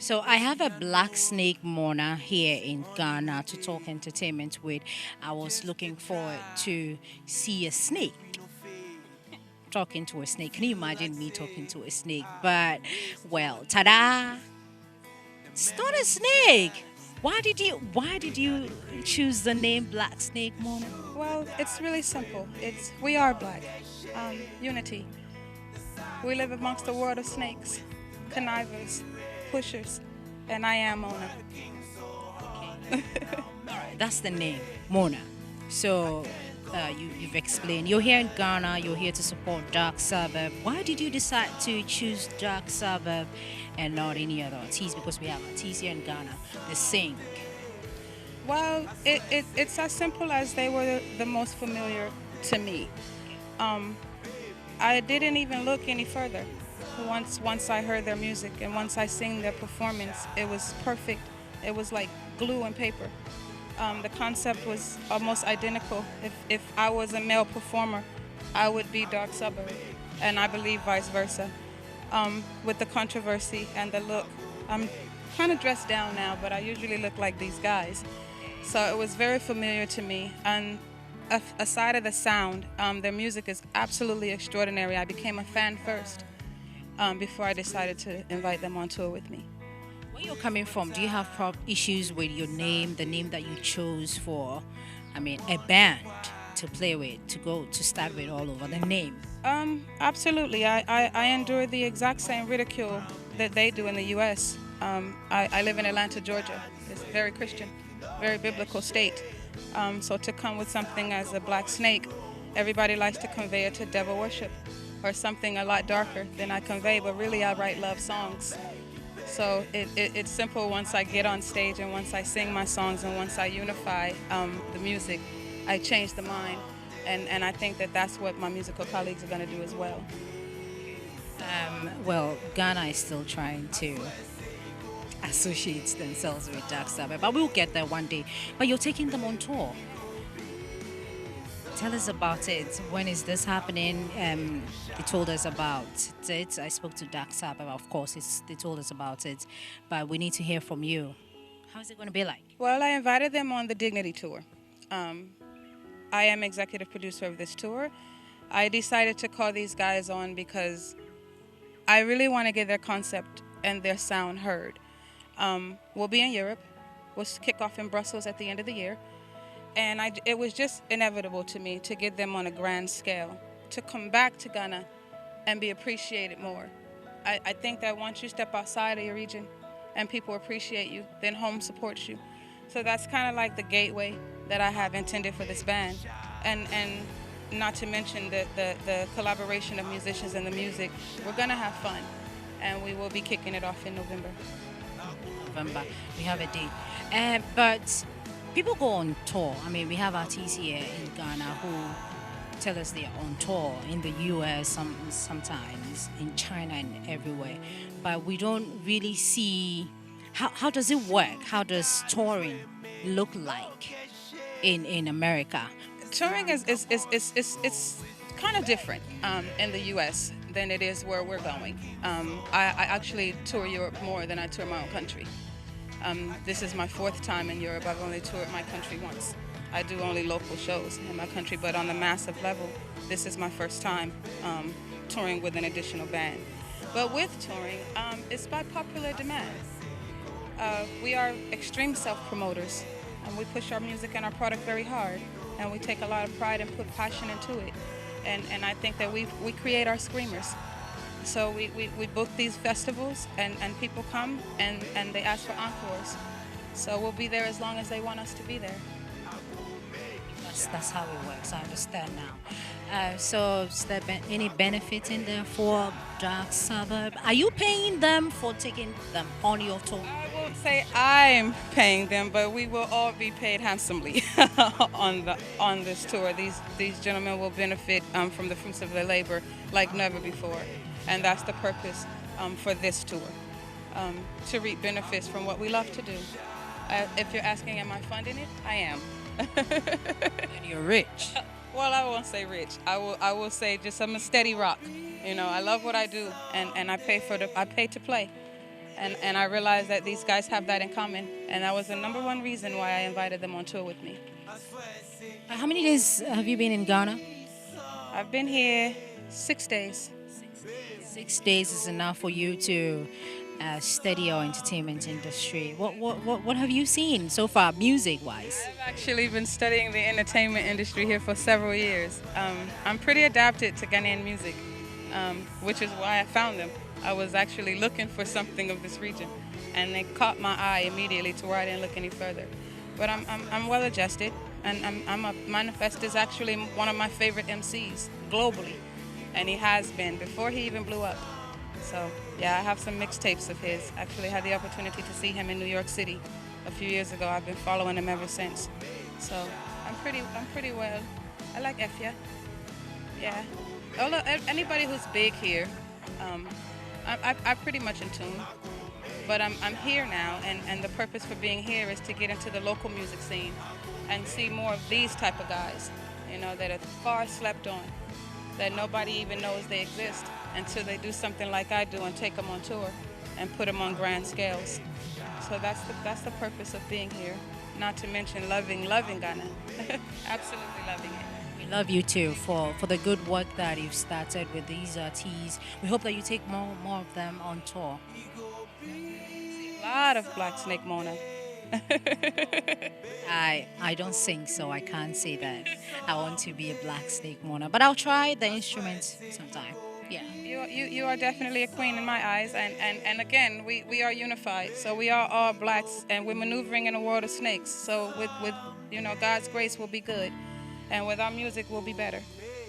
So I have a black snake Mona here in Ghana to talk entertainment with. I was looking forward to see a snake talking to a snake. Can you imagine me talking to a snake? But well, ta-da! It's not a snake. Why did you choose the name Black Snake Mona? Well, it's really simple. We are black. Unity. We live amongst a world of snakes, connivers, pushers, and I am Mona. That's the name, Mona. So you've explained. You're here in Ghana. You're here to support Dark Suburb. Why did you decide to choose Dark Suburb and not any other artists? Because we have artists here in Ghana. They sing. Well, it's as simple as they were the most familiar to me. I didn't even look any further. Once I heard their music and once I sing their performance, it was perfect. It was like glue and paper. The concept was almost identical. If I was a male performer, I would be Dark Suburb, and I believe vice versa. With the controversy and the look, I'm kind of dressed down now, but I usually look like these guys. So it was very familiar to me. And aside of the sound, their music is absolutely extraordinary. I became a fan first before I decided to invite them on tour with me. Where you're coming from, do you have issues with your name, the name that you chose for, a band to play with, to start with all over, the name? Absolutely. I endure the exact same ridicule that they do in the U.S. I live in Atlanta, Georgia. It's a very Christian, very biblical state. So to come with something as a black snake, everybody likes to convey it to devil worship or something a lot darker than I convey, but really I write love songs. So it's simple. Once I get on stage and once I sing my songs and once I unify the music, I change the mind. And I think that that's what my musical colleagues are going to do as well. Well, Ghana is still trying to associate themselves with Dark Sabbath, but we'll get there one day. But you're taking them on tour. Tell us about it. When is this happening? They told us about it. I spoke to Dark Sabbath, of course. They told us about it, but we need to hear from you. How is it going to be like? Well, I invited them on the Dignity Tour. I am executive producer of this tour. I decided to call these guys on because I really want to get their concept and their sound heard. We'll be in Europe. We'll kick off in Brussels at the end of the year. And it was just inevitable to me to get them on a grand scale, to come back to Ghana and be appreciated more. I think that once you step outside of your region and people appreciate you, then home supports you. So that's kind of like the gateway that I have intended for this band. And not to mention the collaboration of musicians and the music. We're going to have fun, and we will be kicking it off in November. November, we have a date. But people go on tour. We have artists here in Ghana who tell us they're on tour in the US, sometimes in China and everywhere. But we don't really see how does it work? How does touring look like in America? Touring is kind of different in the US than it is where we're going. I actually tour Europe more than I tour my own country. This is my fourth time in Europe. I've only toured my country once. I do only local shows in my country, but on the massive level, this is my first time touring with an additional band. But with touring, it's by popular demand. We are extreme self-promoters, and we push our music and our product very hard, and we take a lot of pride and put passion into it. And I think that we create our screamers. So we book these festivals, and people come and they ask for encores. So we'll be there as long as they want us to be there. That's how it works. I understand now. So is there any benefit in there for Dark Suburb? Are you paying them for taking them on your tour? I won't say I'm paying them, but we will all be paid handsomely on this tour. These gentlemen will benefit from the fruits of their labor like never before. And that's the purpose for this tour, to reap benefits from what we love to do. If you're asking, am I funding it? I am. And you're rich. Well, I won't say rich. I will say just I'm a steady rock. I love what I do, and I pay to play. And I realized that these guys have that in common. And that was the number one reason why I invited them on tour with me. How many days have you been in Ghana? I've been here 6 days. 6 days is enough for you to study your entertainment industry. What have you seen so far, music-wise? I've actually been studying the entertainment industry here for several years. I'm pretty adapted to Ghanaian music, which is why I found them. I was actually looking for something of this region, and they caught my eye immediately to where I didn't look any further. But I'm well adjusted, and Manifest is actually one of my favorite MCs globally, and he has been before he even blew up. So yeah, I have some mixtapes of his. Actually had the opportunity to see him in New York City a few years ago. I've been following him ever since. So I'm pretty well. I like Efya. Yeah. Although anybody who's big here, I'm pretty much in tune. But I'm here now, and the purpose for being here is to get into the local music scene and see more of these type of guys, you know, that are far slept on, that nobody even knows they exist until they do something like I do and take them on tour and put them on grand scales. So that's the purpose of being here. Not to mention loving Ghana, absolutely loving it. We love you too for the good work that you've started with these teas. We hope that you take more of them on tour. A lot of Black Snake Mona. I don't sing, so I can't say that I want to be a black snake Mona, but I'll try the instrument sometime. Yeah. You are definitely a queen in my eyes, and again, we are unified. So we are all blacks, and we're maneuvering in a world of snakes. So with God's grace, we'll be good, and with our music, we'll be better.